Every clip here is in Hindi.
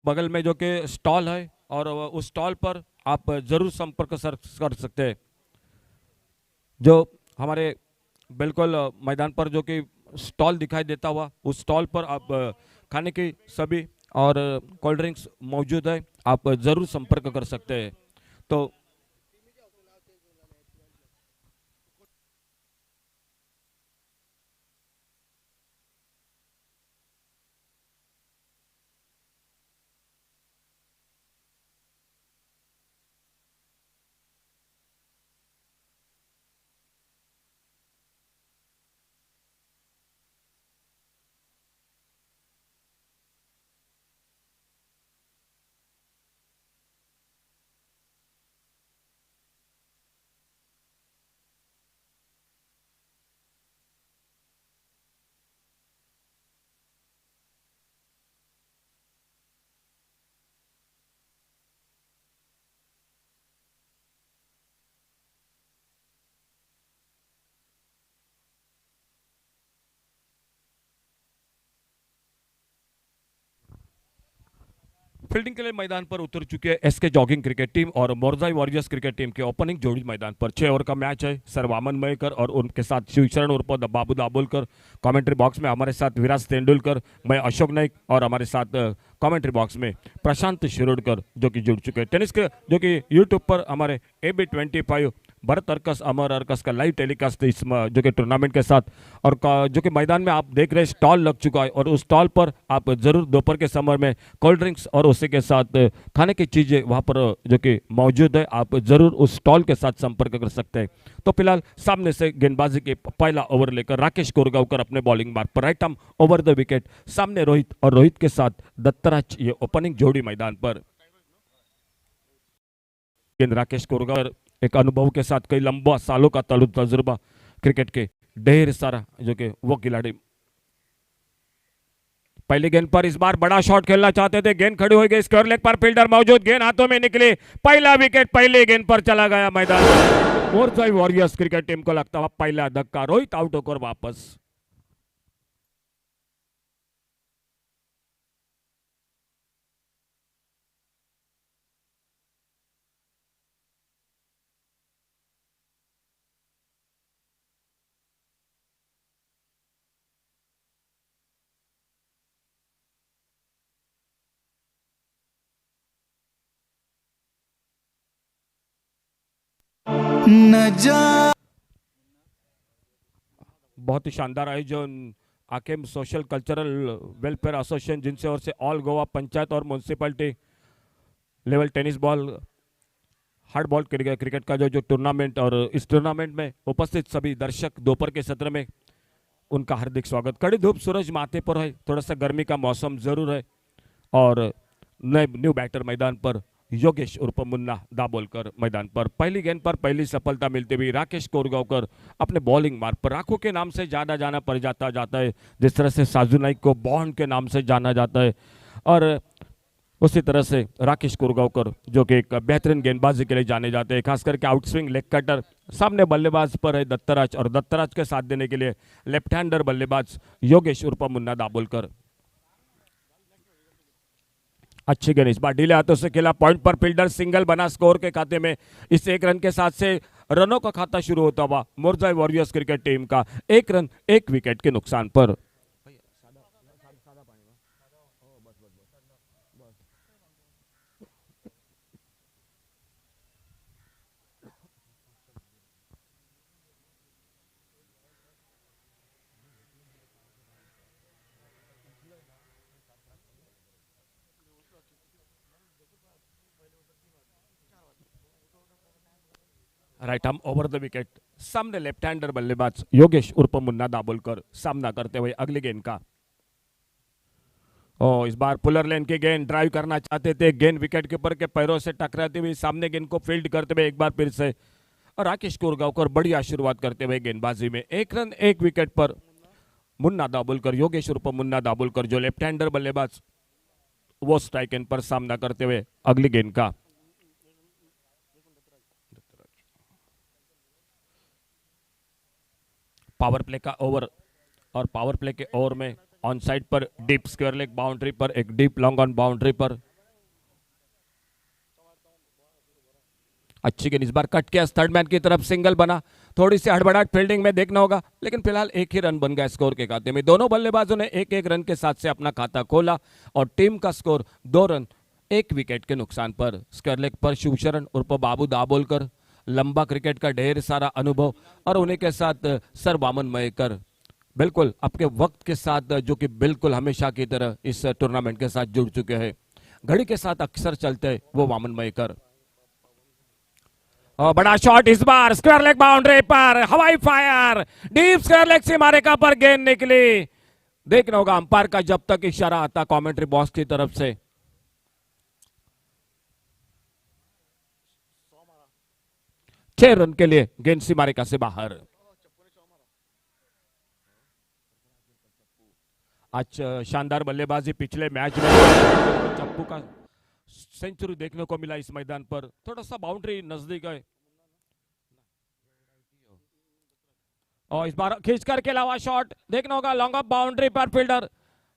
बगल में जो कि स्टॉल है और उस स्टॉल पर आप जरूर संपर्क कर सकते हैं। जो हमारे बिल्कुल मैदान पर जो कि स्टॉल दिखाई देता हुआ, उस स्टॉल पर आप खाने की सभी और कोल्ड ड्रिंक्स मौजूद है, आप जरूर संपर्क कर सकते हैं। तो फील्डिंग के लिए मैदान पर उतर चुके हैं एसके जॉगिंग क्रिकेट टीम और मोरजाई वॉरियर्स क्रिकेट टीम के ओपनिंग जोड़ी मैदान पर 6 ओवर का मैच है। सर वामन मयकर और उनके साथ शिवशरण उर्फ बाबू दाबोलकर, कमेंट्री बॉक्स में हमारे साथ विराज तेंदुलकर, मैं अशोक नाइक और हमारे साथ कमेंट्री बॉक्स में प्रशांत शिरोडकर जो कि जुड़ चुके हैं। टेनिस के जो कि यूट्यूब पर हमारे AB25 भरत अर्कस अमर अर्कस का लाइव टेलीकास्ट इस जो कि टूर्नामेंट के साथ और जो कि मैदान में आप देख रहे हैं स्टॉल लग चुका है और उस स्टॉल पर आप जरूर दोपहर के समय में कोल्ड ड्रिंक्स और उसी के साथ खाने की चीज़ें वहाँ पर जो कि मौजूद है, आप जरूर उस स्टॉल के साथ संपर्क कर सकते हैं। तो फिलहाल सामने से गेंदबाजी के पहला ओवर लेकर राकेश कोरगांवकर अपने बॉलिंग मार्ग पर right arm over the wicket, सामने रोहित और रोहित के साथ दत्तराज, ये ओपनिंग जोड़ी मैदान पर। राकेश कोरगांवकर एक अनुभव के साथ कई लंबा सालों का तजुर्बा क्रिकेट के ढेर सारा जो कि वो खिलाड़ी पहली गेंद पर इस बार बड़ा शॉट खेलना चाहते थे, गेंद खड़ी हो गई स्क्वायर लेग पर, फील्डर मौजूद, गेंद हाथों में निकली, पहला विकेट पहले गेंद पर चला गया मैदान। मोरजाई वॉरियर्स क्रिकेट टीम को लगता है पहला धक्का, रोहित आउट होकर वापस। न जा बहुत ही शानदार आयोजन आकेम सोशल कल्चरल वेलफेयर एसोसिएशन जिनसे और से ऑल गोवा पंचायत और municipality level tennis ball hard ball cricket का जो टूर्नामेंट और इस टूर्नामेंट में उपस्थित सभी दर्शक दोपहर के सत्र में उनका हार्दिक स्वागत। कड़ी धूप सूरज माथे पर है, थोड़ा सा गर्मी का मौसम जरूर है और नए न्यू बैटर मैदान पर योगेश उर्फ मुन्ना दाबोलकर मैदान पर। पहली गेंद पर पहली सफलता मिलती हुई राकेश कोरगांवकर अपने बॉलिंग मार्ग पर आंखों के नाम से जाना पड़ जाता है, जिस तरह से साजू नाइक को बॉन्ड के नाम से जाना जाता है और उसी तरह से राकेश कोरगांवकर जो कि एक बेहतरीन गेंदबाजी के लिए जाने जाते हैं, खास करके आउटस्विंग लेग कटर। सामने बल्लेबाज पर है दत्तराज और दत्तराज के साथ देने के लिए लेफ्ट हैंडर बल्लेबाज योगेश उर्फ मुन्ना दाबोलकर। अच्छी गेंद इस बार ढीले हाथों से खेला, पॉइंट पर फील्डर सिंगल बना स्कोर के खाते में। इस एक रन के साथ से रनों का खाता शुरू होता हुआ मोरजाई वॉरियर्स क्रिकेट टीम का 1 रन 1 विकेट के नुकसान पर। Right arm over the wicket, सामने लेफ्ट हैंडर बल्लेबाज योगेश उर्फ मुन्ना दाबोलकर सामना करते हुए अगली गेंद का। इस बार पुलर लेन की गेंद ड्राइव करना चाहते थे, गेंद विकेट कीपर के पैरों से टकराती हुई सामने गेंद को फील्ड करते हुए एक बार फिर से और राकेश कोरगांवकर बढ़िया शुरुआत करते हुए गेंदबाजी में 1 रन 1 विकेट पर मुन्ना दाबोलकर, योगेश उर्फ मुन्ना दाबोलकर जो लेफ्ट हैंडर बल्लेबाज वो स्ट्राइक एंड पर सामना करते हुए अगली गेंद का। पावर प्ले का ओवर और पावर प्ले के ओवर में ऑन साइड पर डीप स्क्वायर लेग बाउंड्री पर एक डीप लॉन्ग ऑन बाउंड्री पर अच्छी गेंद, इस बार कट किया थर्ड मैन की तरफ, सिंगल बना। थोड़ी सी हड़बड़ाहट फील्डिंग में देखना होगा, लेकिन फिलहाल एक ही रन बन गया स्कोर के खाते में। दोनों बल्लेबाजों ने एक एक रन के साथ से अपना खाता खोला और टीम का स्कोर 2 रन 1 विकेट के नुकसान पर। स्क्वायर लेग पर शिवशरण उर्फ बाबू दाभोलकर, लंबा क्रिकेट का ढेर सारा अनुभव, और उन्हीं के साथ सर वामन मयेकर, बिल्कुल आपके वक्त के साथ जो कि बिल्कुल हमेशा की तरह इस टूर्नामेंट के साथ जुड़ चुके हैं, घड़ी के साथ अक्सर चलते वो वामन मयेकर। बड़ा शॉट इस बार स्क्वायर लेग बाउंड्री पर, हवाई फायर, डीप स्क्वायर लेग से मारेगा पर गेंद निकली। देखना होगा अंपायर का जब तक इशारा आता कमेंट्री बॉक्स की तरफ से। 6 रन के लिए गेंद सीमारेखा से बाहर। आज शानदार बल्लेबाजी पिछले मैच में चप्पू का सेंचुरी देखने को मिला इस मैदान पर। थोड़ा सा बाउंड्री नजदीक है और इस बार खींच करके अलावा शॉट देखना होगा, लॉन्ग ऑफ बाउंड्री पर फील्डर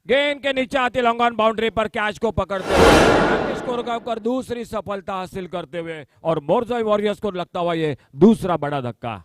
गेंद के नीचे आती लॉन्ग ऑन बाउंड्री पर कैच को पकड़ते हुए स्कोर कर दूसरी सफलता हासिल करते हुए, और मोरजाई वॉरियर्स को लगता हुआ ये दूसरा बड़ा धक्का।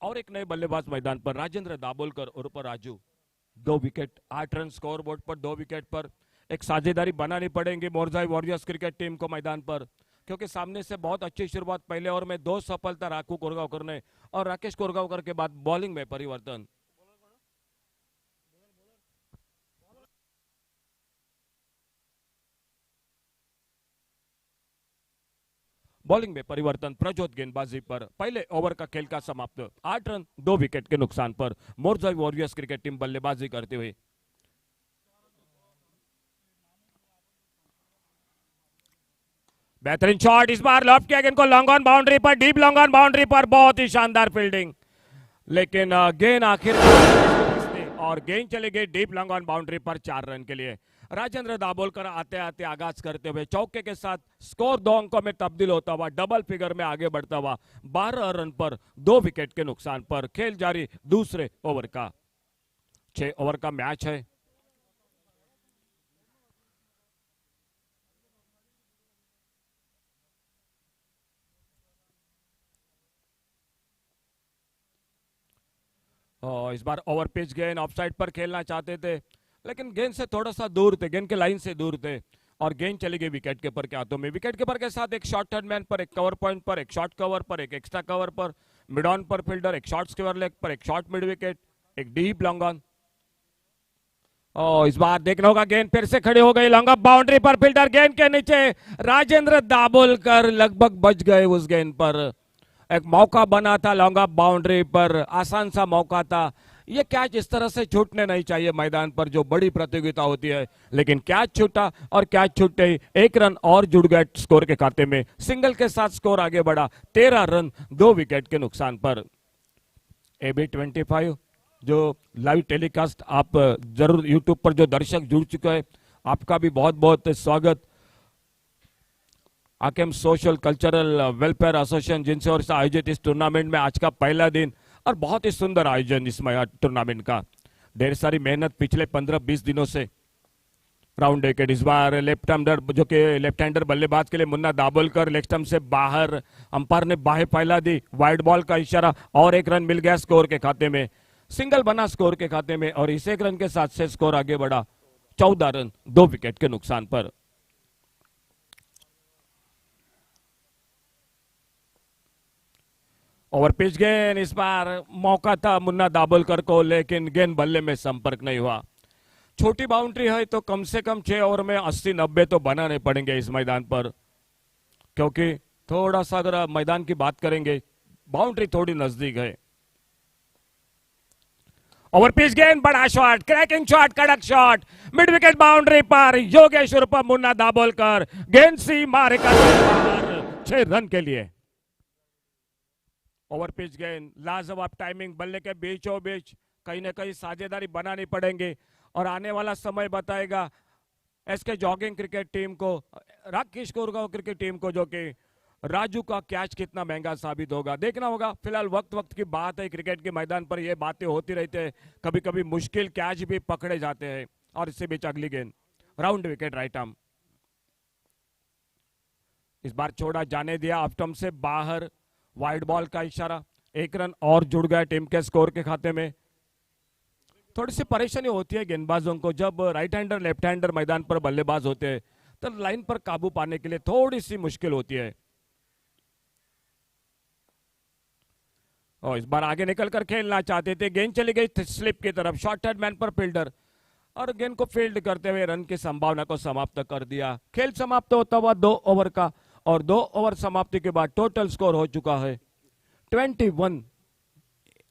और एक नए बल्लेबाज मैदान पर, राजेंद्र दाभोलकर उर्फ Raju. 2 wicket, 8 run score board पर, 2 विकेट पर। एक साझेदारी बनानी पड़ेगी मोरजाई वॉरियर्स क्रिकेट टीम को मैदान पर, क्योंकि सामने से बहुत अच्छी शुरुआत पहले ओवर में 2 सफलता राकू कोरगांवकर ने, और राकेश कोरगांवकर के बाद बॉलिंग में परिवर्तन। बॉलिंग में परिवर्तन, प्रज्योत गेंदबाजी पर। पहले ओवर का खेल का समाप्त, 8 रन 2 विकेट के नुकसान पर मोरजाई वॉरियर्स क्रिकेट टीम बल्लेबाजी करते हुए। बेहतरीन शॉट इस बार लॉफ्ट किया गेंद को लॉन्ग ऑन बाउंड्री पर, डीप लॉन्ग ऑन बाउंड्री पर, बहुत ही शानदार फील्डिंग, लेकिन गेंद आखिर और गेंद चली गई डीप लॉन्ग ऑन बाउंड्री पर 4 रन के लिए। राजेंद्र दाभोलकर आते आते आगाज करते हुए चौके के साथ स्कोर 2 अंकों में तब्दील होता हुआ डबल फिगर में आगे बढ़ता हुआ 12 रन पर 2 विकेट के नुकसान पर। खेल जारी दूसरे ओवर का, 6 ओवर का मैच है। इस बार ओवर पिच गेंद ऑफसाइड पर खेलना चाहते थे, लेकिन गेंद से थोड़ा सा दूर थे, गेंद के लाइन से दूर थे, और गेंद चली गई विकेट कीपर के हाथों में। विकेट कीपर के साथ एक शॉर्ट थर्ड मैन पर, एक कवर पॉइंट पर, एक शॉर्ट कवर पर, एक एक्स्ट्रा कवर पर, मिड ऑन पर फील्डर, एक शॉर्ट स्क्वायर लेग पर, एक शॉर्ट मिड विकेट, एक डीप लॉन्ग ऑन। इस बार देखना होगा, गेंद फिर से खड़ी हो गई लॉन्ग ऑफ बाउंड्री पर, फील्डर गेंद के नीचे, राजेंद्र दाभोलकर लगभग बच गए उस गेंद पर। एक मौका बना था लॉन्ग ऑफ बाउंड्री पर, आसान सा मौका था। ये कैच इस तरह से छूटने नहीं चाहिए मैदान पर, जो बड़ी प्रतियोगिता होती है, लेकिन कैच छूटा, और कैच छूटते ही 1 रन और जुड़ गए स्कोर के खाते में। सिंगल के साथ स्कोर आगे बढ़ा 13 रन 2 विकेट के नुकसान पर। AB25 जो लाइव टेलीकास्ट आप जरूर यूट्यूब पर जो दर्शक जुड़ चुके हैं, आपका भी बहुत बहुत स्वागत। आकेम सोशल कल्चरल वेलफेयर एसोसिएशन जिनसे और आयोजित इस टूर्नामेंट में आज का पहला दिन, और बहुत ही सुंदर आयोजन इस टूर्नामेंट का। ढेर सारी मेहनत पिछले 15-20 दिनों से। राउंड विकेट इस बार लेफ्ट हैंडर, जो कि लेफ्ट हैंडर बल्लेबाज के लिए मुन्ना दाभोलकर, लेफ्ट स्टंप से बाहर, अंपायर ने बाहें फैला दी, वाइड बॉल का इशारा, और 1 रन मिल गया स्कोर के खाते में। सिंगल बना स्कोर के खाते में, और इस 1 रन के साथ से स्कोर आगे बढ़ा 14 रन 2 विकेट के नुकसान पर। ओवर पिच गेंद, इस बार मौका था मुन्ना दाभोलकर को, लेकिन गेंद बल्ले में संपर्क नहीं हुआ। छोटी बाउंड्री है तो कम से कम 6 ओवर में 80-90 तो बनाने पड़ेंगे इस मैदान पर, क्योंकि थोड़ा सा अगर मैदान की बात करेंगे बाउंड्री थोड़ी नजदीक है। ओवर पिच गेंद, बड़ा शॉट, क्रैकिंग शॉट, कड़क शॉट, मिड विकेट बाउंड्री पर योगेश उर्फ मुन्ना दाभोलकर, गेंद सीमा रेखा से 6 रन के लिए। ओवर पिच गेंद, लाजवाब टाइमिंग, बल्ले के बीचों बीच कहीं ना कहीं साझेदारी बनानी पड़ेंगे और आने वाला समय बताएगा एसके जॉगिंग क्रिकेट टीम को, राकेश कोरगांव क्रिकेट टीम को, जो कि राजू का कैच कितना महंगा साबित होगा, देखना होगा। फिलहाल वक्त वक्त की बात है, क्रिकेट के मैदान पर ये बातें होती रहती है, कभी कभी मुश्किल कैच भी पकड़े जाते हैं। और इससे बीच अगली गेंद, राउंड विकेट राइट आर्म, इस बार छोड़ा जाने दिया, ऑफ स्टंप से बाहर, वाइड बॉल का इशारा, 1 रन और जुड़ गया टीम के स्कोर के खाते में। थोड़ी सी परेशानी होती है गेंदबाजों को जब राइट हैंडर लेफ्ट हैंडर मैदान पर बल्लेबाज होते हैं, तो लाइन पर काबू पाने के लिए थोड़ी सी मुश्किल होती है। और इस बार आगे निकलकर खेलना चाहते थे, गेंद चली गई स्लिप की तरफ, शॉर्ट हेड मैन पर फील्डर, और गेंद को फील्ड करते हुए रन की संभावना को समाप्त कर दिया। खेल समाप्त होता हुआ 2 ओवर का, और 2 ओवर समाप्ति के बाद टोटल स्कोर हो चुका है 21,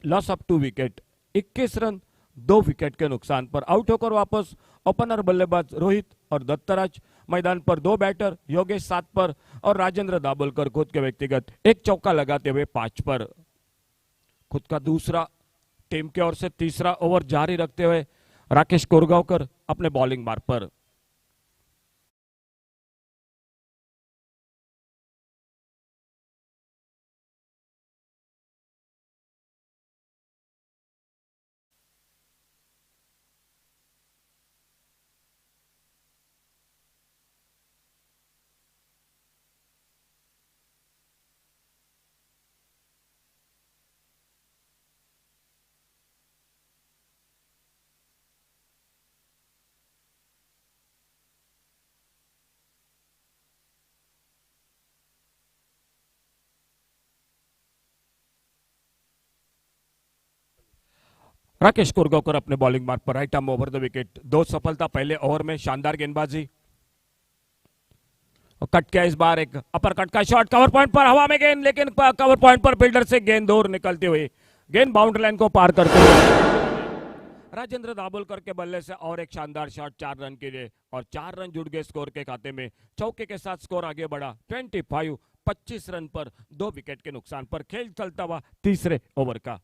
loss of 2 wicket, 21 run 2 wicket के नुकसान पर। आउट होकर वापस ओपनर बल्लेबाज रोहित और दत्तराज मैदान पर, 2 बैटर योगेश 7 पर और राजेंद्र दाभोलकर खुद के व्यक्तिगत 1 चौका लगाते हुए 5 पर। खुद का दूसरा, टीम की ओर से तीसरा ओवर जारी रखते हुए राकेश कोरगांवकर अपने बॉलिंग मार्ग पर। राकेश कोरगांवकर अपने बॉलिंग मार्ग पर, right arm over the wicket, 2 सफलता पहले ओवर में, शानदार गेंदबाजी। कट किया इस बार, एक अपर कट का शॉट, कवर पॉइंट पर हवा में गेंद, लेकिन कवर पॉइंट पर फील्डर से गेंद दूर निकलते हुए गेंद बाउंड्री लाइन को पार करते हुए राजेंद्र दाभोलकर के बल्ले से और एक शानदार शॉट 4 रन के लिए, और 4 रन जुड़ गए स्कोर के खाते में। चौके के साथ स्कोर आगे बढ़ा 25 रन पर 2 विकेट के नुकसान पर। खेल चलता हुआ तीसरे ओवर का,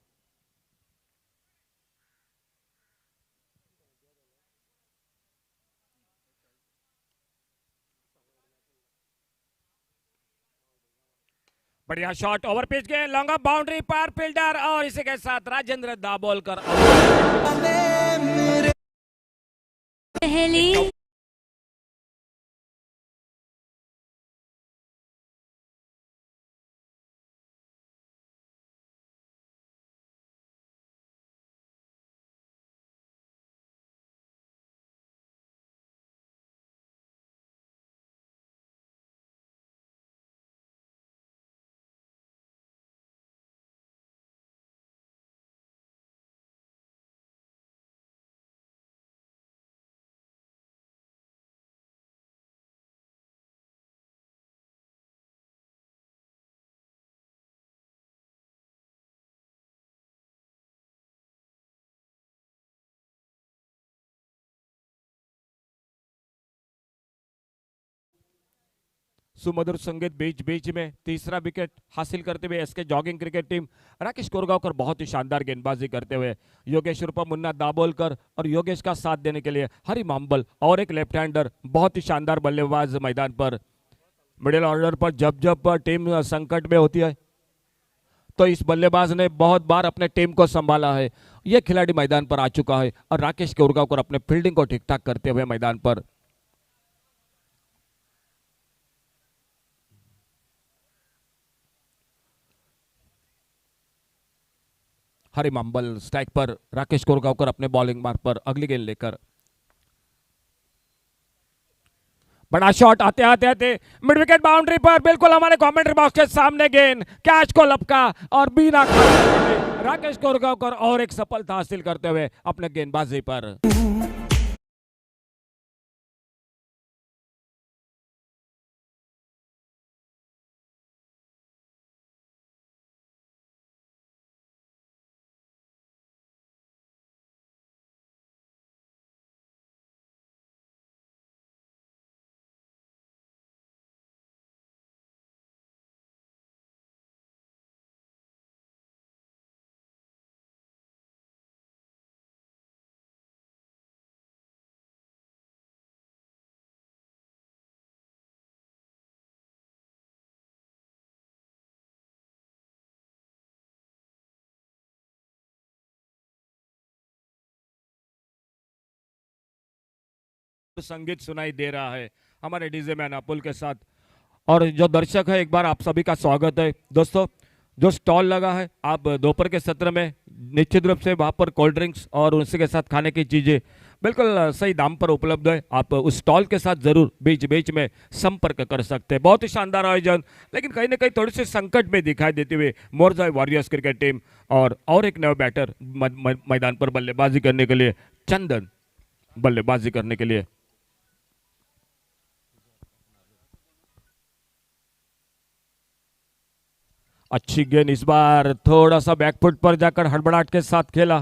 बढ़िया शॉट, ओवर पिच गए, लॉन्ग ऑफ बाउंड्री पर फील्डर, और इसी के साथ राजेंद्र दाभोलकर पहली सुमधुर संगीत बीच बीच में तीसरा विकेट हासिल करते हुए SK jogging cricket team. Rakesh Korgaonkar बहुत ही शानदार गेंदबाजी करते हुए, योगेश उर्फ मुन्ना दाभोलकर और योगेश का साथ देने के लिए हरी मांबल और एक लेफ्ट हैंडर, बहुत ही शानदार बल्लेबाज मैदान पर। मिडिल ऑर्डर पर जब जब टीम संकट में होती है तो इस बल्लेबाज ने बहुत बार अपने टीम को संभाला है। यह खिलाड़ी मैदान पर आ चुका है और राकेश कोरगांवकर अपने फील्डिंग को ठीक ठाक करते हुए मैदान पर। हरी मांबल स्ट्राइक पर, राकेश कोरगांवकर अपने बॉलिंग मार्ग पर अगली गेंद लेकर। बड़ा शॉट आते आते आते मिड विकेट बाउंड्री पर, बिल्कुल हमारे कमेंट्री बॉक्स के सामने गेंद कैच को लपका और बिना राकेश कोरगांवकर और एक सफलता हासिल करते हुए अपने गेंदबाजी पर। संगीत सुनाई दे रहा है हमारे डीजे मैन अपुल के साथ। और जो दर्शक है, एक बार आप सभी का स्वागत है दोस्तों। जो स्टॉल लगा है, आप दोपहर के सत्र में निश्चित रूप से वहाँ पर कोल्ड ड्रिंक्स और उसी के साथ खाने की चीज़ें बिल्कुल सही दाम पर उपलब्ध है। आप उस स्टॉल के साथ जरूर बीच बीच में संपर्क कर सकते हैं। बहुत ही शानदार आयोजन, लेकिन कहीं ना कहीं थोड़ी सी संकट में दिखाई देते हुए मोरजाई वॉरियर्स क्रिकेट टीम और एक नया बैटर मैदान पर बल्लेबाजी करने के लिए, चंदन बल्लेबाजी करने के लिए। अच्छी गेंद, इस बार थोड़ा सा बैकफुट पर जाकर हड़बड़ाहट के साथ खेला।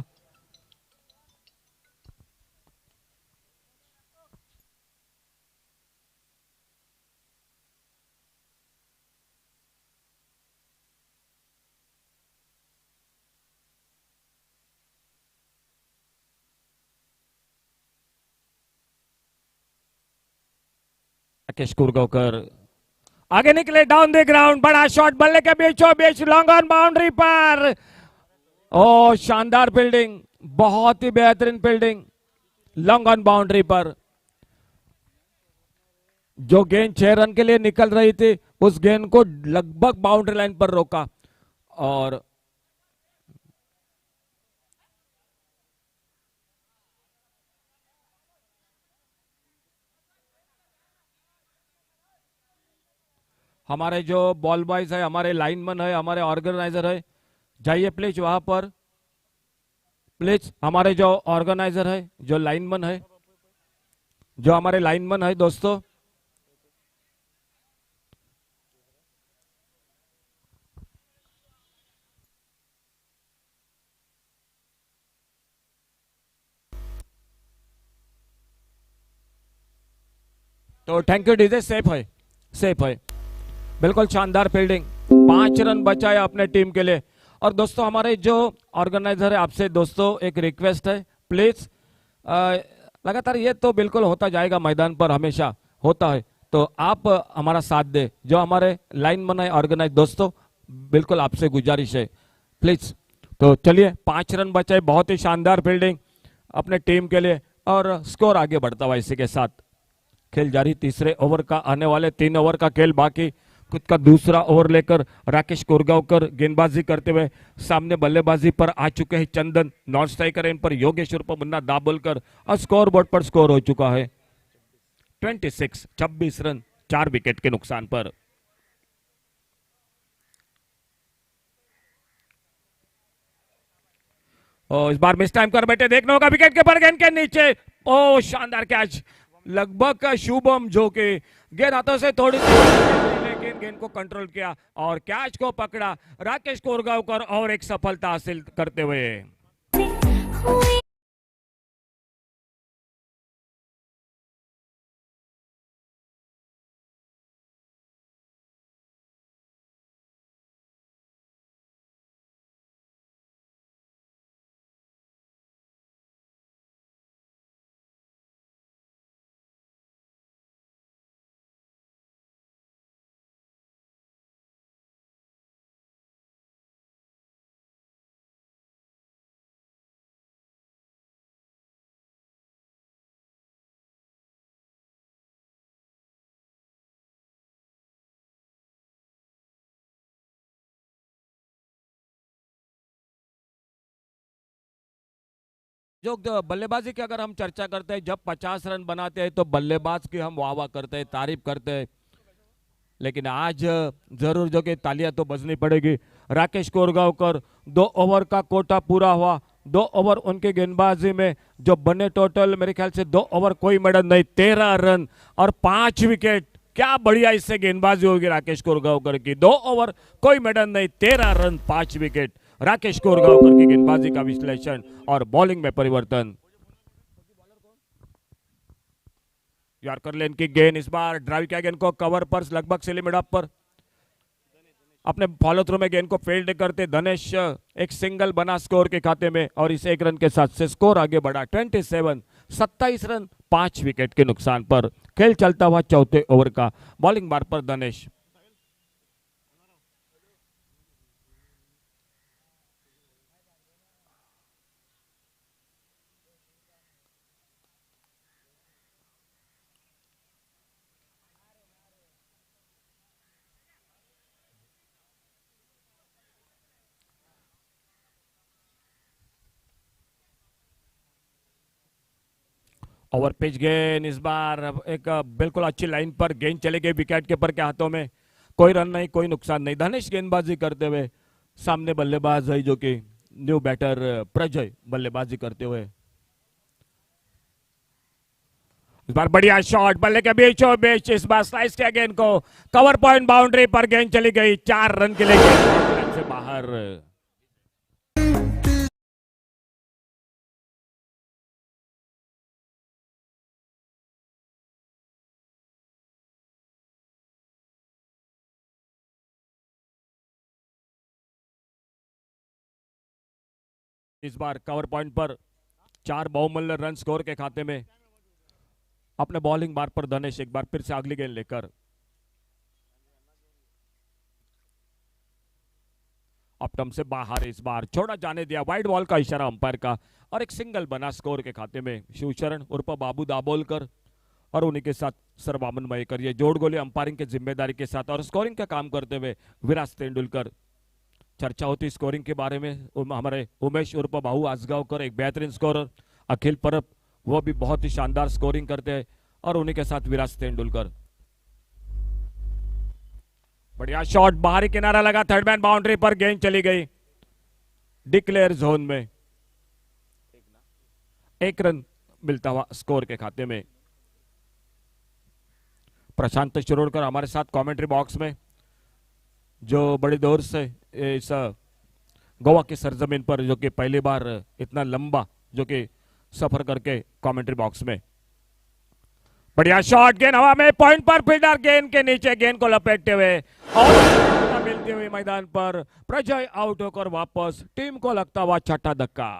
राकेश कुरगांवकर आगे निकले डाउन द ग्राउंड, बड़ा शॉट बल्ले के बीचों बीच लॉन्ग ऑन बाउंड्री पर। ओ शानदार फील्डिंग, बहुत ही बेहतरीन फील्डिंग लॉन्ग ऑन बाउंड्री पर। जो गेंद 6 रन के लिए निकल रही थी, उस गेंद को लगभग बाउंड्री लाइन पर रोका। और हमारे जो बॉल बॉयज है, हमारे लाइनमैन है, हमारे ऑर्गेनाइजर है, जाइए प्लीज वहां पर। प्लीज हमारे जो ऑर्गेनाइजर है, जो लाइनमैन है, जो हमारे लाइनमैन है दोस्तों, तो थैंक यू डीजे। सेफ है, सेफ है, बिल्कुल शानदार फील्डिंग। 5 रन बचाए अपने टीम के लिए। और दोस्तों हमारे जो ऑर्गेनाइजर है, आपसे दोस्तों एक रिक्वेस्ट है, प्लीज लगातार ये तो बिल्कुल होता जाएगा, मैदान पर हमेशा होता है, तो आप हमारा साथ दे। जो हमारे लाइन बनाए ऑर्गेनाइज दोस्तों, बिल्कुल आपसे गुजारिश है, प्लीज। तो चलिए, 5 रन बचाए, बहुत ही शानदार फील्डिंग अपने टीम के लिए, और स्कोर आगे बढ़ता हुआ इसी के साथ। खेल जारी, तीसरे ओवर का आने वाले 3 ओवर का खेल बाकी। खुद का दूसरा ओवर लेकर राकेश कोरगांवकर गेंदबाजी करते हुए सामने बल्लेबाजी पर आ चुके हैं चंदन। नॉन स्ट्राइकर इन पर योगेश उर्फ मुन्ना दाबोलकर। और स्कोर बोर्ड पर स्कोर हो चुका है 26 रन 4 विकेट के नुकसान पर। इस बार मिस टाइम कर बैठे, देखना होगा विकेट के पर, गेंद के नीचे। ओ शानदार कैच, लगभग शुभम जो के गेंद हाथों से थोड़ी लेकिन गेंद को कंट्रोल किया और कैच को पकड़ा राकेश कोरगांवकर और एक सफलता हासिल करते हुए। जो बल्लेबाजी की अगर हम चर्चा करते हैं, जब 50 रन बनाते हैं तो बल्लेबाज की हम वाह वाह करते हैं, तारीफ करते हैं, लेकिन आज जरूर जो कि तालियां तो बजनी पड़ेगी। राकेश कोरगांवकर 2 ओवर का कोटा पूरा हुआ, 2 ओवर उनकी गेंदबाजी में जो बने टोटल मेरे ख्याल से 2 ओवर कोई मेडल नहीं, 13 रन और 5 विकेट। क्या बढ़िया इससे गेंदबाजी होगी राकेश कोरगांवकर की। 2 ओवर कोई मेडल नहीं, 13 रन 5 विकेट। राकेश कोरगांवकर की गेंदबाजी का विश्लेषण और बॉलिंग में परिवर्तन। यॉर्कर लेन की गेंद, इस बार ड्राइव किया गेंद को कवर पर लगभग सिली मिड ऑफ पर, अपने फॉलो थ्रू में गेंद को फील्ड करते धनेश एक सिंगल बना स्कोर के खाते में, और इस 1 रन के साथ से स्कोर आगे बढ़ा 27 5 विकेट के नुकसान पर। खेल चलता हुआ चौथे ओवर का, बॉलिंग बार पर धनेश। ओवर पिच गेंद, इस बार एक बिल्कुल अच्छी लाइन पर गेंद चली गई विकेट कीपर के हाथों में। कोई रन नहीं, कोई नुकसान नहीं। धनेश गेंदबाजी करते हुए, सामने बल्लेबाज है जो कि न्यू बैटर प्रजय बल्लेबाजी करते हुए। इस बार बढ़िया शॉट बल्ले के बीचों बीच, इस बार स्लाइस किया गेंद को, कवर पॉइंट बाउंड्री पर गेंद चली गई। 4 रन के लिए गेंद से बाहर। इस बार कवर पॉइंट पर 4 बहुमूल्य रन स्कोर के खाते में। अपने बॉलिंग बार पर धनेश एक बार फिर से अगली गेंद लेकर, अपटम से बाहर, इस बार छोड़ा जाने दिया, वाइड बॉल का इशारा अंपायर का, और एक सिंगल बना स्कोर के खाते में। शिवचरण उर्फ बाबू दाबोलकर और उन्हीं के साथ सरवामन मयेकर, ये जोड़ गोली अंपायरिंग की जिम्मेदारी के साथ और स्कोरिंग का काम करते हुए विराट तेंदुलकर। चर्चा होती स्कोरिंग के बारे में, हमारे उमेश उर्फ बाहू आसगांवकर एक बेहतरीन स्कोरर, अखिल परब वो भी बहुत ही शानदार स्कोरिंग करते हैं, और उन्हीं के साथ विराट तेंदुलकर। बढ़िया शॉट, बाहरी किनारा लगा, थर्ड मैन बाउंड्री पर गेंद चली गई डिक्लेयर जोन में। 1 रन मिलता हुआ स्कोर के खाते में। प्रशांत शिरोडकर हमारे साथ कमेंट्री बॉक्स में, जो बड़ी दूर से इस गोवा की सरजमीन पर जो कि पहली बार इतना लंबा जो कि सफर करके कमेंट्री बॉक्स में। बढ़िया शॉट, गेंद हवा में, पॉइंट पर, फील्डर गेंद के नीचे गेंद को लपेटते हुए और मिलते हुए मैदान पर प्रजय आउट होकर वापस, टीम को लगता हुआ छठा धक्का।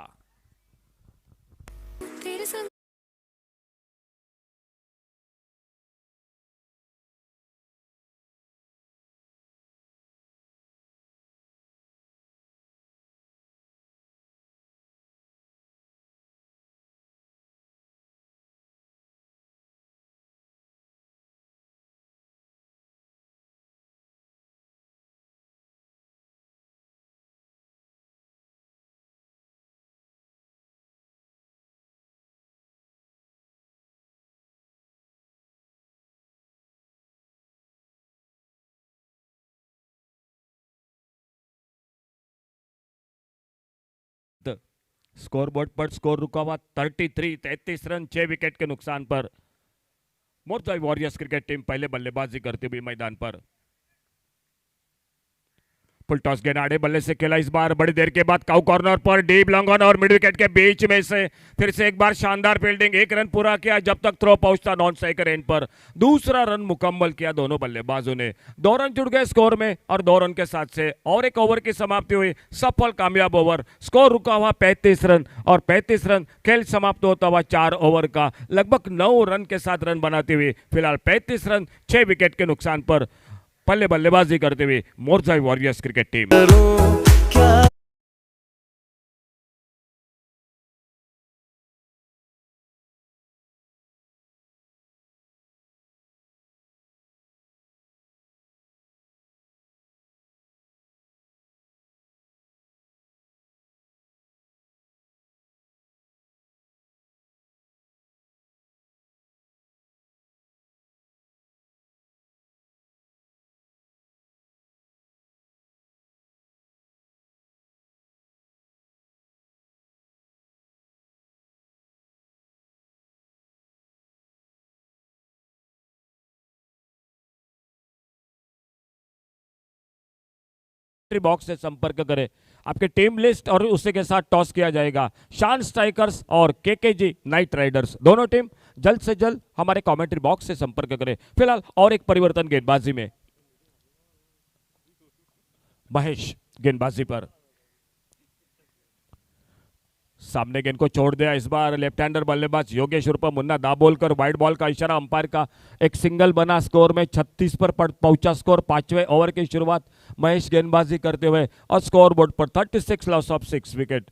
स्कोरबोर्ड पर स्कोर रुका हुआ 33 रन 6 विकेट के नुकसान पर। मोरचाई वॉरियर्स क्रिकेट टीम पहले बल्लेबाजी करती हुई मैदान पर। फुल टॉस गेंद आड़े बल्ले से खेला, इस बार बड़ी देर के बाद काउ कॉर्नर पर डीप लॉन्ग ऑन और मिड विकेट के बीच में से फिर से एक बार शानदार फील्डिंग, 1 रन पूरा किया जब तक थ्रो पहुंचता नॉन स्ट्राइकर एंड पर। दूसरा रन मुकम्मल किया दोनों बल्लेबाजों ने, 2 रन जुड़ गए स्कोर में, और 2 रन के साथ से और एक ओवर की समाप्ति हुई, सफल कामयाब ओवर। स्कोर रुका हुआ 35 रन, और 35 रन खेल समाप्त होता हुआ 4 ओवर का, लगभग 9 रन के साथ रन बनाते हुए फिलहाल 35 रन 6 विकेट के नुकसान पर पहले बल्लेबाजी करते हुए मोरचाई वॉरियर्स क्रिकेट टीम। बॉक्स से संपर्क करें। आपके टीम लिस्ट और उसी के साथ टॉस किया जाएगा। शान स्ट्राइकर्स और केकेजी नाइट राइडर्स दोनों टीम जल्द से जल्द हमारे कमेंट्री बॉक्स से संपर्क करें। फिलहाल और एक परिवर्तन गेंदबाजी में, महेश गेंदबाजी पर, सामने गेंद को छोड़ दिया। इस बार लेफ्ट हैंडर बल्लेबाज योगेश उर्फ मुन्ना दाबोलकर, वाइड बॉल का इशारा अंपायर का, एक सिंगल बना। स्कोर में 36 पर पहुंचा स्कोर। पांचवें ओवर की शुरुआत महेश गेंदबाजी करते हुए और स्कोर बोर्ड पर 36 loss of 6 wicket.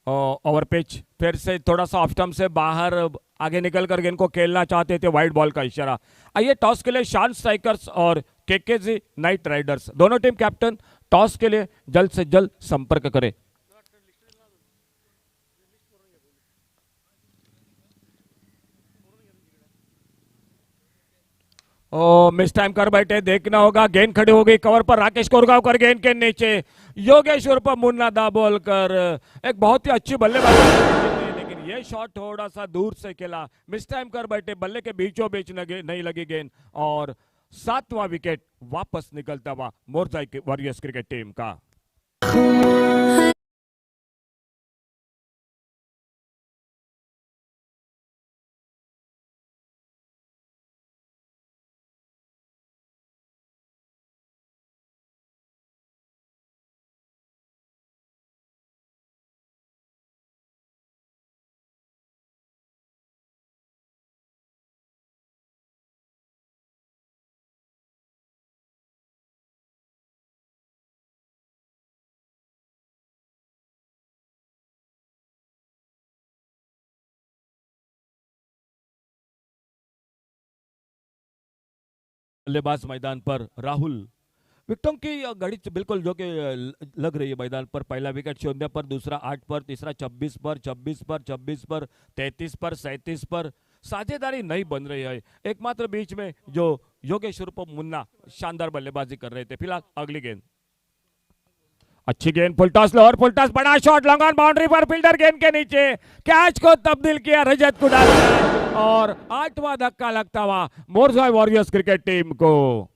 Over pitch फिर से थोड़ा सा ऑफ स्टंप से बाहर आगे निकलकर गेंद को खेलना चाहते थे, वाइड बॉल का इशारा। आइए टॉस के लिए शान स्ट्राइकर्स और केकेजी नाइट राइडर्स दोनों टीम कैप्टन टॉस के लिए जल्द से जल्द संपर्क करें। ओ मिस टाइम कर बैठे, देखना होगा। गेंद खड़ी हो गई कवर पर, राकेश कोरगांवकर गेंद के नीचे, योगेश उर्फ मुन्ना दाबोलकर, एक बहुत ही अच्छी बल्लेबाजी, लेकिन ये शॉट थोड़ा सा दूर से खेला। मिस टाइम कर बैठे, बल्ले के बीचों बीच नहीं लगी गेंद और 7वां विकेट वापस निकलता हुआ मोरजाई वॉरियर्स क्रिकेट टीम का। बल्लेबाज मैदान पर राहुल, विकेटों की घड़ी बिल्कुल जो कि लग रही है मैदान पर। पहला विकेट 0 पर, दूसरा 8 पर, तीसरा 26 पर, 26 पर, 26 पर, 33 पर, 37 पर। साझेदारी नहीं बन रही है। एकमात्र बीच में जो योगेश उर्फ मुन्ना शानदार बल्लेबाजी कर रहे थे। फिलहाल अगली गेंद, अच्छी गेंद, full toss, lower full toss, बड़ा शॉट, लॉन्ग ऑन बाउंड्री पर, फील्डर गेंद के नीचे, कैच को तब्दील किया रजत कुडाल और 8वां धक्का लगता हुआ मोरजाई वॉरियर्स क्रिकेट टीम को।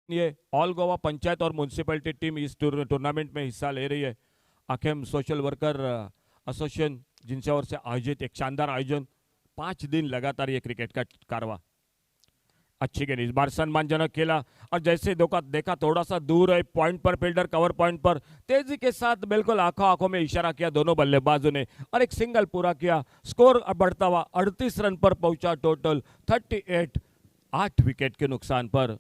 ये ऑल गोवा पंचायत और म्यूनसिपैलिटी टीम इस टूर्नामेंट में हिस्सा ले रही है। अखेम सोशल वर्कर एसोसिएशन जिनसे ओर से आयोजित एक शानदार आयोजन, 5 दिन लगातार ये क्रिकेट का कारवा। अच्छी गेंद, इस बार सम्मानजनक खेला और जैसे देखा थोड़ा सा दूर है, पॉइंट पर फील्डर, कवर पॉइंट पर तेजी के साथ बिल्कुल आंखों आंखों में इशारा किया दोनों बल्लेबाजों ने और एक सिंगल पूरा किया। स्कोर बढ़ता हुआ 38 रन पर पहुंचा टोटल 38, 8 विकेट के नुकसान पर।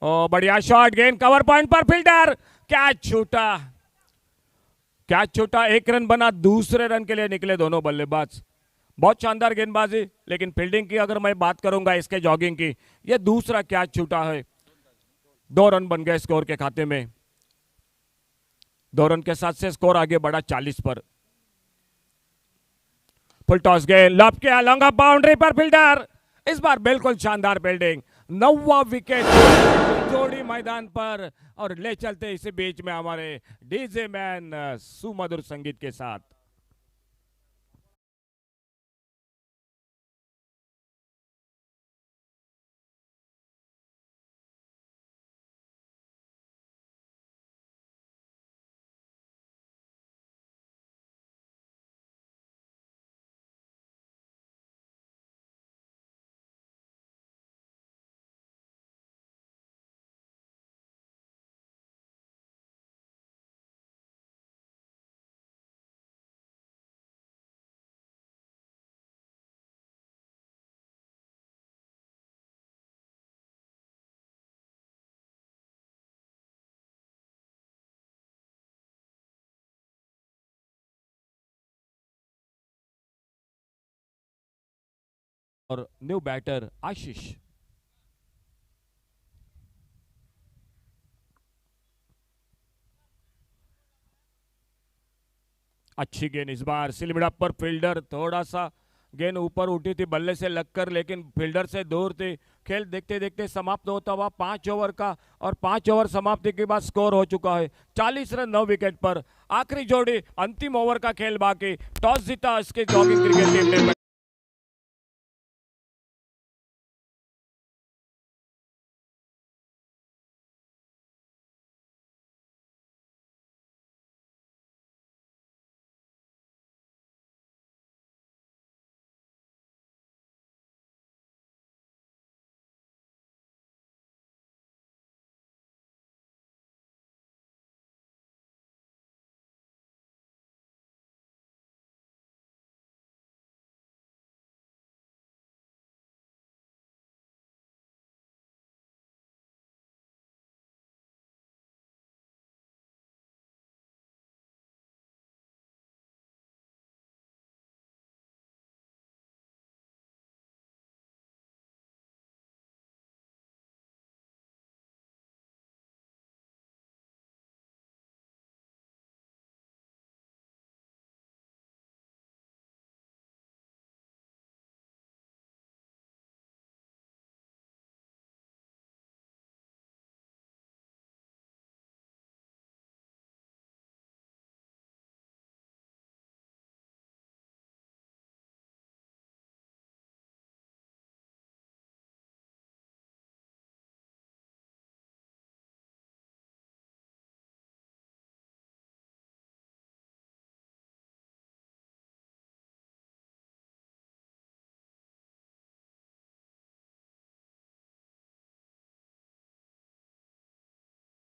ओ बढ़िया शॉट, गेंद कवर पॉइंट पर, फील्डर, कैच छूटा, कैच छूटा, 1 रन बना। दूसरे रन के लिए निकले दोनों बल्लेबाज। बहुत शानदार गेंदबाजी, लेकिन फील्डिंग की अगर मैं बात करूंगा इसके जॉगिंग की, यह दूसरा कैच छूटा है। 2 रन बन गए स्कोर के खाते में। 2 रन के साथ से स्कोर आगे बढ़ा 40 पर। फुल टॉस गेंद, लॉब किया, लॉन्ग ऑफ बाउंड्री पर, फील्डर, इस बार बिल्कुल शानदार फील्डिंग। 9वां विकेट जोड़ी मैदान पर और ले चलते इसी बीच में हमारे डीजे मैन सुमधुर संगीत के साथ। और न्यू बैटर आशीष। अच्छी गेंद इस बार स्लिप मिड पर, फील्डर थोड़ा सा गेंद ऊपर उठी थी बल्ले से लगकर, लेकिन फील्डर से दूर थी। खेल देखते देखते समाप्त होता हुआ 5 ओवर का, और 5 ओवर समाप्ति के बाद स्कोर हो चुका है 40 रन 9 विकेट पर। आखिरी जोड़ी अंतिम ओवर का खेल बाकी। टॉस जीता इसके जॉगिंग क्रिकेट टीम ने।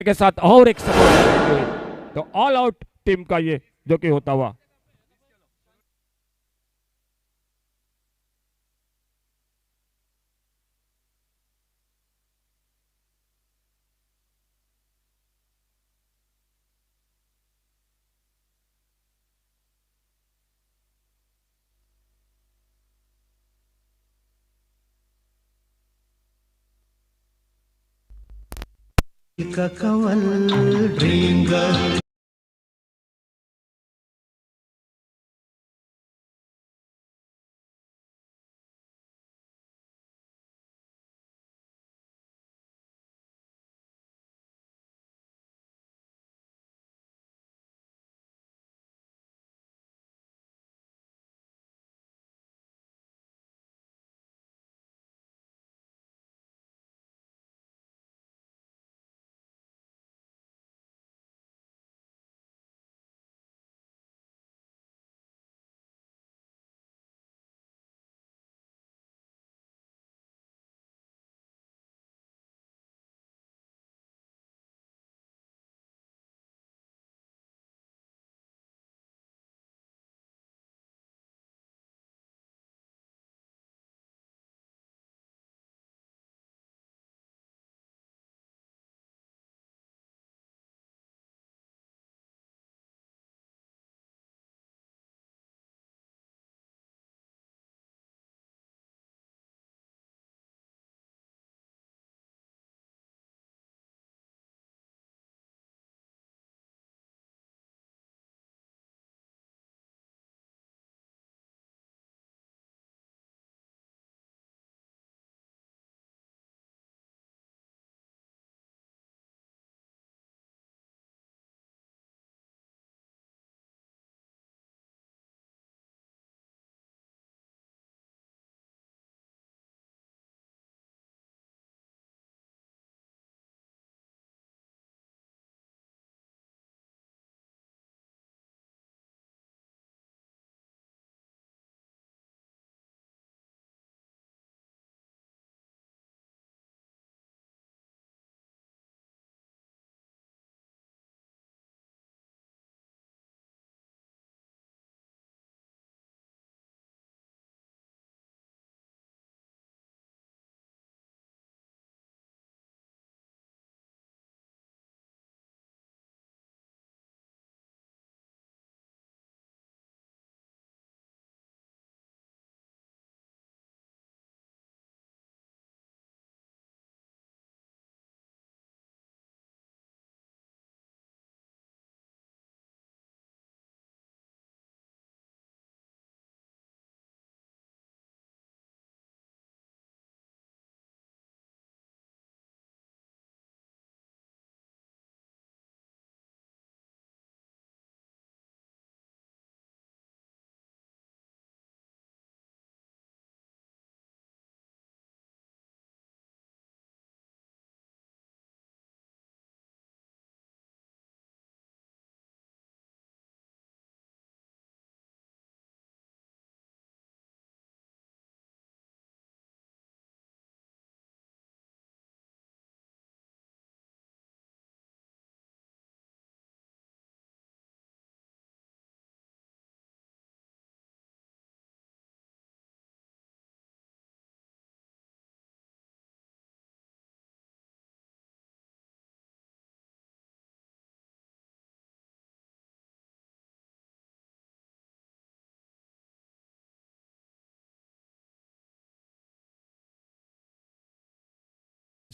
के साथ और एक सफल, तो ऑल आउट टीम का ये जो कि होता हुआ। कवल ड्रीम गर्ल।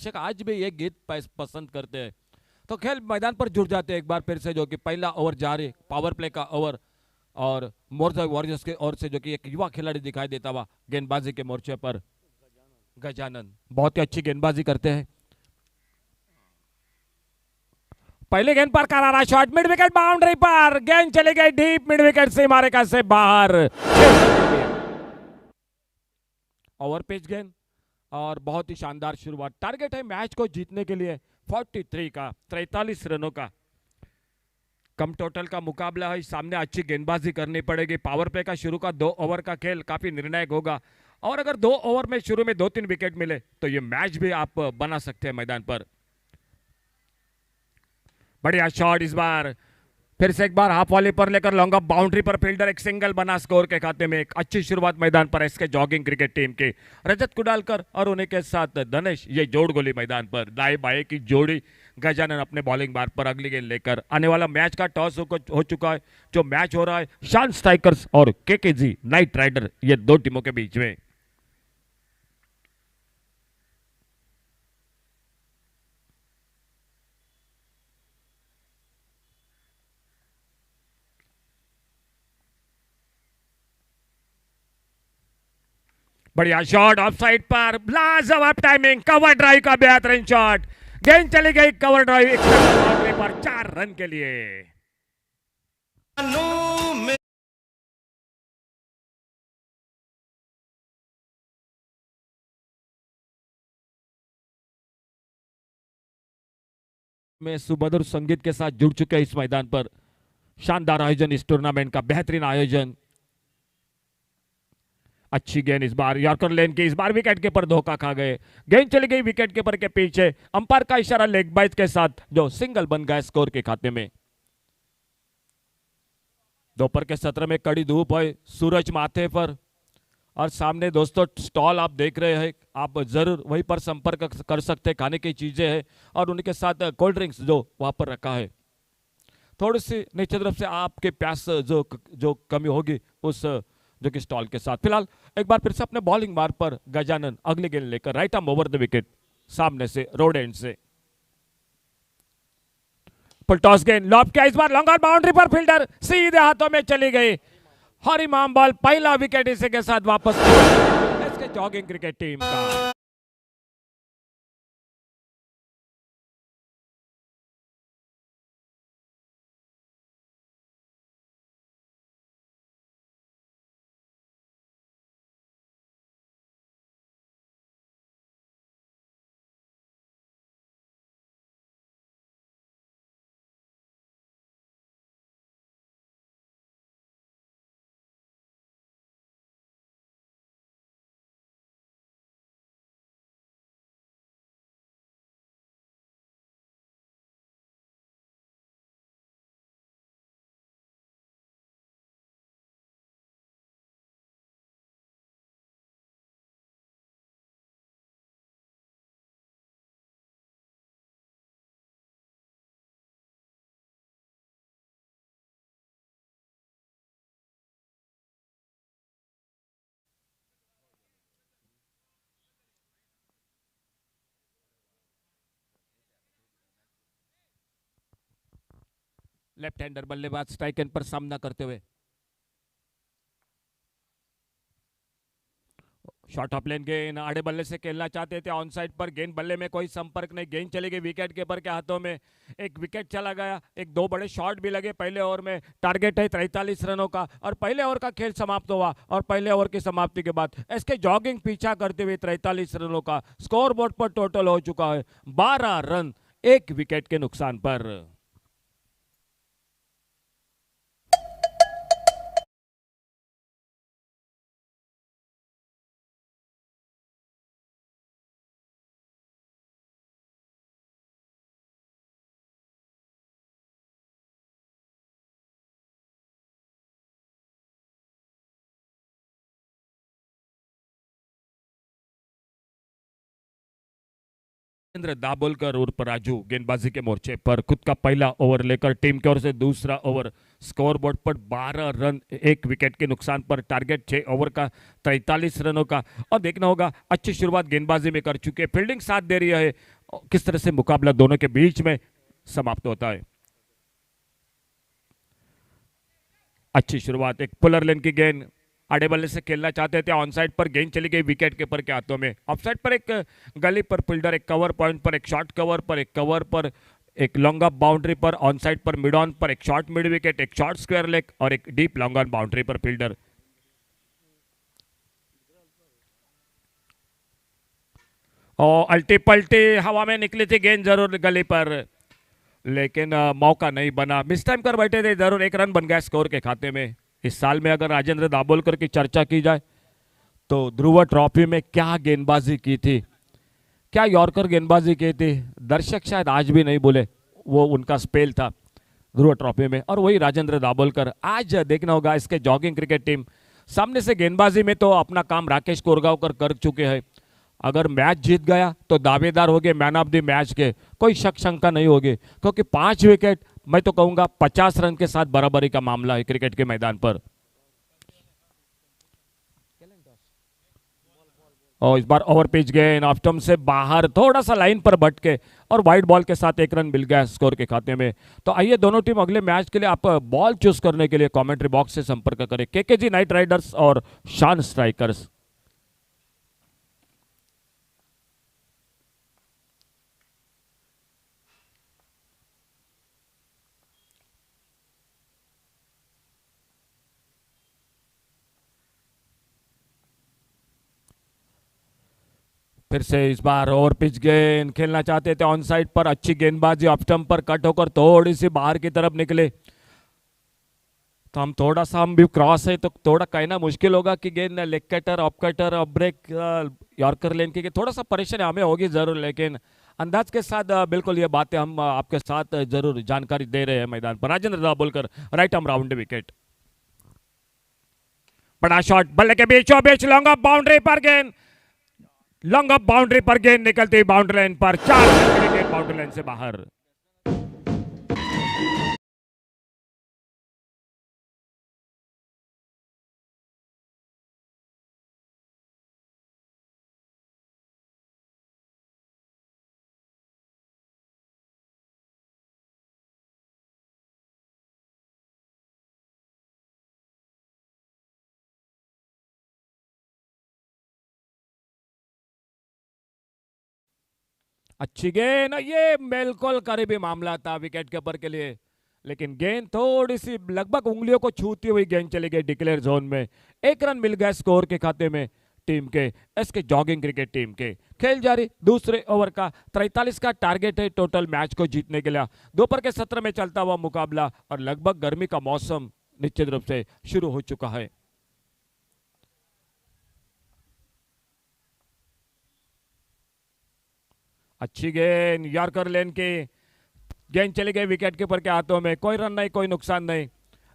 दर्शक आज भी ये गीत पसंद करते हैं। तो खेल मैदान पर जुड़ जाते हैं एक बार फिर से, जो कि पहला ओवर जारी, पावर प्ले का ओवर, और मोर्चा वॉरियर्स के ओर से जो कि एक युवा खिलाड़ी दिखाई देता हुआ गेंदबाजी के मोर्चे पर गजानन बहुत ही अच्छी गेंदबाजी करते हैं। पहले गेंद पर करारा शॉट, मिड विकेट बाउंड्री पर, गेंद चली गई डीप मिड विकेट से मारेगा से बाहर। ओवर पिच गेंद और बहुत ही शानदार शुरुआत। टारगेट है मैच को जीतने के लिए 43 का, 43 रनों का कम टोटल का मुकाबला है। सामने अच्छी गेंदबाजी करनी पड़ेगी। पावर प्ले का शुरू का 2 ओवर का खेल काफी निर्णायक होगा, और अगर 2 ओवर में शुरू में 2-3 विकेट मिले तो ये मैच भी आप बना सकते हैं मैदान पर। बढ़िया शॉट, इस बार फिर से एक बार हाफ वॉली पर लेकर लॉन्ग ऑफ बाउंड्री पर फील्डर एक सिंगल बना स्कोर के खाते में। एक अच्छी शुरुआत मैदान पर एसके जॉगिंग क्रिकेट टीम के रजत कुडालकर और उन्हीं के साथ धनेश, ये जोड़ गोली मैदान पर। दाएं बाएं की जोड़ी। गजानन अपने बॉलिंग बार पर अगली गेंद लेकर आने वाला मैच का टॉस हो चुका है। जो मैच हो रहा है शान स्ट्राइकर्स और केकेजी नाइट राइडर, ये 2 टीमों के बीच में। बढ़िया शॉट ऑफ साइड पर, लाजवाब टाइमिंग, कवर ड्राइव का बेहतरीन शॉट। गेंद चली गई कवर ड्राइव बाउंड्री पर 4 रन के लिए। में सुमधुर संगीत के साथ जुड़ चुके हैं इस मैदान पर। शानदार आयोजन इस टूर्नामेंट का, बेहतरीन आयोजन। अच्छी गेंद इस बार यॉर्कर लेन की, इस बार विकेट कीपर धोखा खा गए। गेंद चली गई विकेट कीपर के पीछे। अंपायर का इशारा लेग बाइट के साथ, जो सिंगल बन गया स्कोर के खाते में। दोपहर के सत्र में कड़ी धूप है, सूरज माथे पर, और सामने दोस्तों स्टॉल आप देख रहे हैं, आप जरूर वहीं पर संपर्क कर सकते हैं। खाने की चीजें हैं और उनके साथ कोल्ड ड्रिंक्स जो वहां पर रखा है। थोड़ी सी निश्चित रूप से आपके प्यास जो कमी होगी उस जो कि स्टॉल के साथ। फिलहाल एक बार फिर से अपने बॉलिंग मार्ग पर गजानन अगली गेंद लेकर right arm over the wicket, सामने से रोड एंड से। फुल टॉस गेंद लॉब किया, इस बार लॉन्ग ऑन बाउंड्री पर, फील्डर सीधे हाथों में चली गई। हरिमाम बॉल, पहला विकेट इसी के साथ वापस इसके जॉगिंग क्रिकेट टीम का। लेफ्ट हैंडर बल्लेबाज स्ट्राइक एंड पर सामना करते हुए। शॉर्ट ऑफ लेन गेंद आड़े बल्ले से खेलना चाहते थे, ऑन साइड पर गेंद, बल्ले में कोई संपर्क नहीं। गेंद चली गई विकेट कीपर के हाथों में। एक विकेट चला गया, एक 2 बड़े शॉट भी लगे पहले ओवर में। टारगेट है 43 रनों का, और पहले ओवर का खेल समाप्त हुआ, और पहले ओवर की समाप्ति के बाद इसके जॉगिंग पीछा करते हुए 43 रनों का स्कोर बोर्ड पर टोटल हो चुका है 12 रन, 1 विकेट के नुकसान पर। महेंद्र दाभोलकर उर्फ राजू गेंदबाजी के मोर्चे पर खुद का पहला ओवर लेकर टीम की ओर से दूसरा ओवर स्कोर बोर्ड पर 12 रन, एक विकेट के नुकसान पर। टारगेट 6 ओवर का 43 रनों का। और देखना होगा अच्छी शुरुआत गेंदबाजी में कर चुके, फील्डिंग साथ दे रही है। किस तरह से मुकाबला दोनों के बीच में समाप्त होता है। अच्छी शुरुआत, एक पुलर लेन की गेंद, आड़े बल्ले से खेलना चाहते थे, ऑन साइड पर गेंद चली गई विकेट कीपर के हाथों में। ऑफ साइड पर एक गली पर फील्डर, एक कवर पॉइंट पर, एक शॉर्ट कवर पर, एक कवर पर, एक लॉन्ग अप बाउंड्री पर, ऑन साइड पर मिड ऑन पर, एक शॉर्ट मिड विकेट, एक शॉर्ट स्क्वायर लेग और एक डीप लॉन्ग ऑन बाउंड्री पर फील्डर। और अल्टी पल्टी हवा में निकली थी गेंद जरूर गली पर, लेकिन मौका नहीं बना। मिस टाइम कर बैठे थे, जरूर एक रन बन गया स्कोर के खाते में। इस साल में अगर राजेंद्र दाभोलकर की चर्चा की जाए तो ध्रुव ट्रॉफी में क्या गेंदबाजी की थी, क्या यॉर्कर गेंदबाजी की थी, दर्शक शायद आज भी नहीं बोले। वो उनका स्पेल था ध्रुव ट्रॉफी में। और वही राजेंद्र दाभोलकर, आज देखना होगा इसके जॉगिंग क्रिकेट टीम सामने से गेंदबाजी में तो अपना काम राकेश कोरगांवकर कर चुके हैं। अगर मैच जीत गया तो दावेदार हो गए मैन ऑफ द मैच के, कोई शक शंका नहीं होगी, क्योंकि 5 विकेट, मैं तो कहूंगा 50 रन के साथ बराबरी का मामला है क्रिकेट के मैदान पर। और इस बार ओवर पिच गेंद ऑफ स्टंप से बाहर, थोड़ा सा लाइन पर भटके और वाइड बॉल के साथ एक रन मिल गया स्कोर के खाते में। तो आइए दोनों टीम अगले मैच के लिए आप बॉल चूज करने के लिए कमेंट्री बॉक्स से संपर्क करें। केकेजी नाइट राइडर्स और शान स्ट्राइकर्स। फिर से इस बार ओवर पिच गेंद खेलना चाहते थे ऑन साइड पर, अच्छी गेंदबाजी ऑफ स्टंप पर कट होकर थोड़ी सी बाहर की तरफ निकले। तो हम भी क्रॉस है तो थोड़ा कहना मुश्किल होगा कि गेंद leg cutter, off cutter, off break, yorker लेन की थोड़ा सा परेशानी हमें होगी जरूर, लेकिन अंदाज के साथ बिल्कुल ये बातें हम आपके साथ जरूर जानकारी दे रहे हैं मैदान पर। Rajendra Dabholkar right arm round wicket, बड़ा शॉट बल्ले के बीचों बीच, लॉन्ग ऑफ बाउंड्री पर गेंद, लॉन्ग ऑफ बाउंड्री पर गेंद निकलती बाउंड्री लाइन पर, 4 विकेट बाउंड्री लाइन से बाहर। अच्छी गेंद, ये बिल्कुल करीबी मामला था विकेट कीपर के लिए, लेकिन गेंद थोड़ी सी लगभग उंगलियों को छूती हुई गेंद चली गई डिक्लेयर जोन में। एक रन मिल गया स्कोर के खाते में टीम के, इसके जॉगिंग क्रिकेट टीम के। खेल जारी, दूसरे ओवर का 43 का टारगेट है टोटल मैच को जीतने के लिए। दोपहर के सत्र में चलता हुआ मुकाबला और लगभग गर्मी का मौसम निश्चित रूप से शुरू हो चुका है। अच्छी गेंद यॉर्कर लेन की गेंद चली गई विकेट कीपर के हाथों में, कोई रन नहीं, कोई नुकसान नहीं।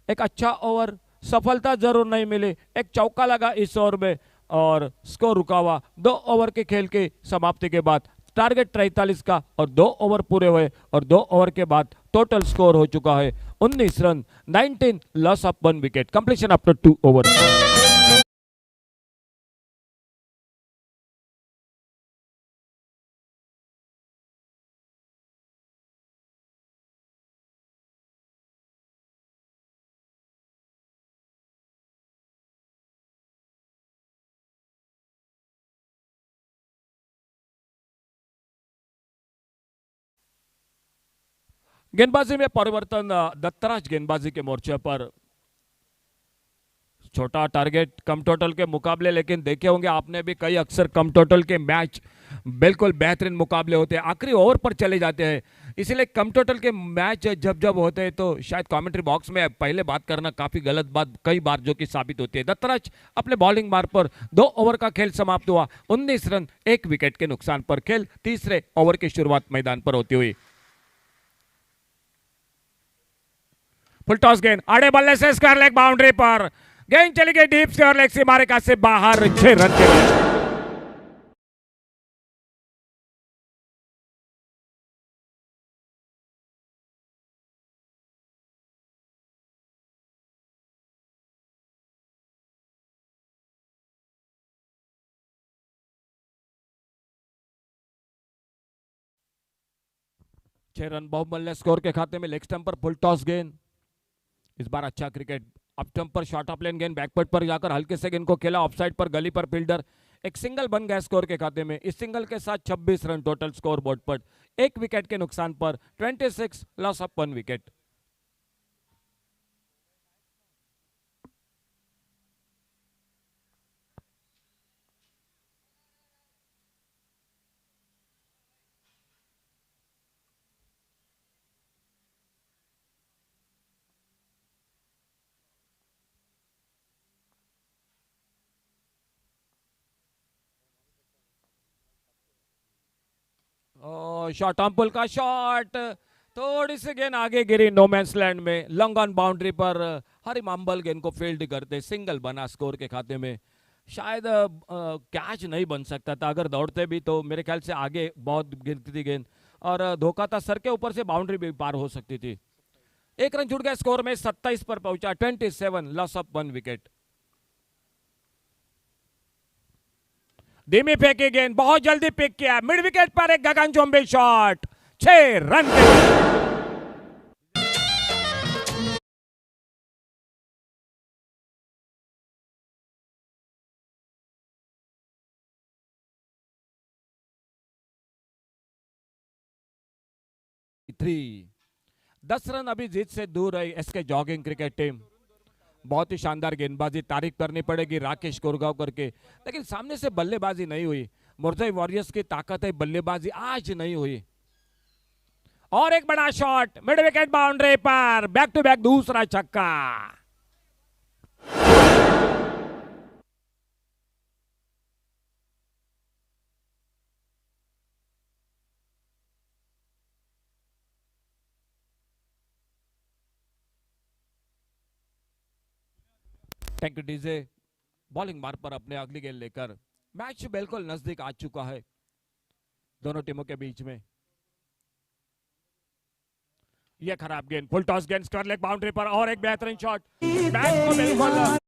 एक अच्छा ओवर, सफलता जरूर नहीं मिली, एक चौका लगा इस ओवर में और स्कोर रुका हुआ। 2 ओवर के खेल की समाप्ति के बाद टारगेट 43 का और 2 ओवर पूरे हुए और 2 ओवर के बाद टोटल स्कोर हो चुका है 19 run, 19 loss of 1 wicket, completion after 2 over. गेंदबाजी में परिवर्तन, दत्तराज गेंदबाजी के मोर्चे पर। छोटा टारगेट कम टोटल के मुकाबले, लेकिन देखे होंगे आपने भी कई अक्सर कम टोटल के मैच बिल्कुल बेहतरीन मुकाबले होते हैं, आखिरी ओवर पर चले जाते हैं। इसीलिए कम टोटल के मैच जब जब होते हैं तो शायद कमेंट्री बॉक्स में पहले बात करना काफी गलत बात कई बार जो कि साबित होती है। दत्तराज अपने बॉलिंग मार पर 2 ओवर का खेल समाप्त हुआ 19 रन, 1 विकेट के नुकसान पर। खेल तीसरे ओवर की शुरुआत मैदान पर होती हुई। फुल टॉस गेंद आड़े बल्ले से स्क्वायर लेग बाउंड्री पर गेंद चली गई डीप स्क्वायर लेग से मारे का से बाहर, 6 रन के लिए। 6 रन बहुमल ने स्कोर के खाते में। लेग स्टंप पर फुल टॉस गेंद, इस बार अच्छा क्रिकेट। अप स्टंप पर शॉर्ट ऑफ लेन गेंद, बैकवर्ड पर जाकर हल्के से गेंद को खेला, ऑफ साइड पर गली पर फील्डर। एक सिंगल बन गया स्कोर के खाते में। इस सिंगल के साथ 26 रन टोटल स्कोर बोर्ड पर, एक विकेट के नुकसान पर 26 loss of 1 wicket. Short on pull का शॉट, थोड़ी सी गेंद आगे गिरी नो मैंस लैंड में। लॉन्ग ऑन बाउंड्री पर हरी मांबल गेंद को फील्ड करते, सिंगल बना स्कोर के खाते में। शायद कैच नहीं बन सकता था, अगर दौड़ते भी तो मेरे ख्याल से आगे बहुत गिरती थी गेंद, और धोखा था, सर के ऊपर से बाउंड्री भी पार हो सकती थी। एक रन छूट गया स्कोर में, 27 पर पहुंचा, 27 लॉस ऑफ 1 विकेट। धीमी फेंकी गेंद, बहुत जल्दी पिक किया, मिड विकेट पर एक गगनचुंबी शॉट, 6 रन के। थ्री 10 रन अभी जीत से दूर रही एसके जॉगिंग क्रिकेट टीम। बहुत ही शानदार गेंदबाजी तारीफ करनी पड़ेगी राकेश कोरगांवकर के, लेकिन सामने से बल्लेबाजी नहीं हुई। मुरजाई वॉरियर्स की ताकत है, बल्लेबाजी आज नहीं हुई। और एक बड़ा शॉट मिड विकेट बाउंड्री पर, बैक टू बैक दूसरा छक्का। Thank you DJ. बॉलिंग मार पर अपने अगली गेंद लेकर मैच बिल्कुल नजदीक आ चुका है दोनों टीमों के बीच में। यह खराब गेंद, फुल टॉस गेंद, स्क्वायर लेग बाउंड्री पर, और एक बेहतरीन शॉट। मैच को बिल्कुल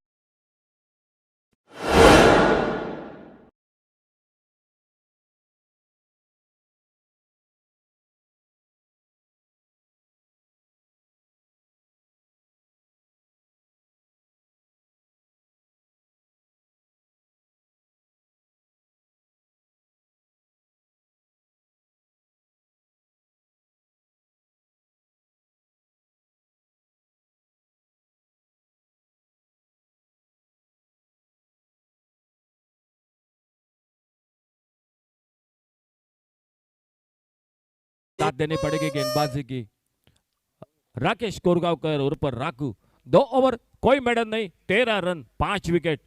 साथ देनी पड़ेगी गेंदबाजी की। राकेश कोरगांवकर और पर राकू, 2 ओवर कोई मेडल नहीं, 13 रन 5 विकेट।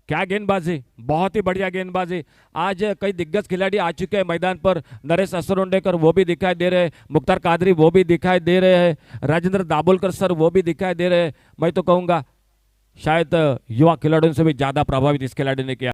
क्या गेंदबाजी, बहुत ही बढ़िया गेंदबाजी। आज कई दिग्गज खिलाड़ी आ चुके हैं मैदान पर, नरेश असरोंडेकर वो भी दिखाई दे रहे हैं, मुख्तार कादरी वो भी दिखाई दे रहे हैं, राजेंद्र दाभोलकर सर वो भी दिखाई दे रहे हैं। मैं तो कहूंगा शायद युवा खिलाड़ियों से भी ज्यादा प्रभावित इस खिलाड़ी ने किया।